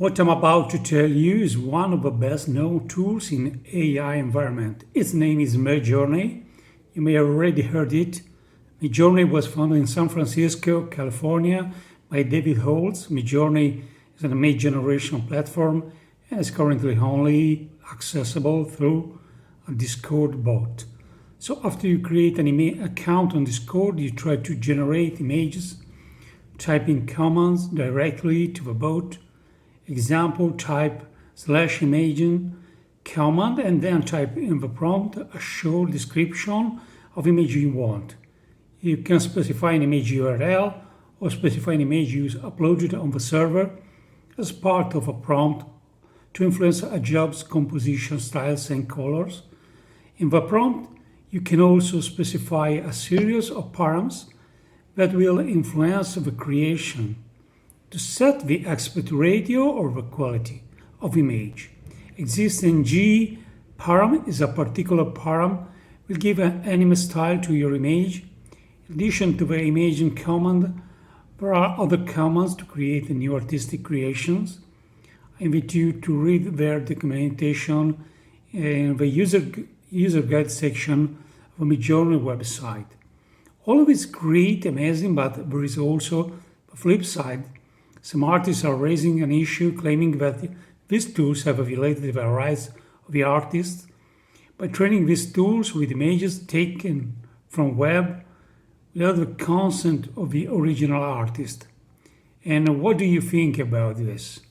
What I'm about to tell you is one of the best known tools in AI environment. Its name is Midjourney. You may have already heard it. Midjourney was founded in San Francisco, California by David Holtz. Midjourney is an image generation platform and is currently only accessible through a Discord bot. So after you create an account on Discord, you try to generate images, type in commands directly to the bot. Example, type /imagine command and then type in the prompt a short description of image you want. You can specify an image URL or specify an image you uploaded on the server as part of a prompt to influence a job's composition, styles and colors. In the prompt, you can also specify a series of params that will influence the creation. To set the aspect ratio or the quality of image. Existing G param is a particular param will give an anime style to your image. In addition to the imaging command, there are other commands to create new artistic creations. I invite you to read their documentation in the user guide section of the Midjourney website. All of it's great, amazing, but there is also the flip side. Some artists are raising an issue claiming that these tools have violated the rights of the artists by training these tools with images taken from web without the consent of the original artist. And what do you think about this?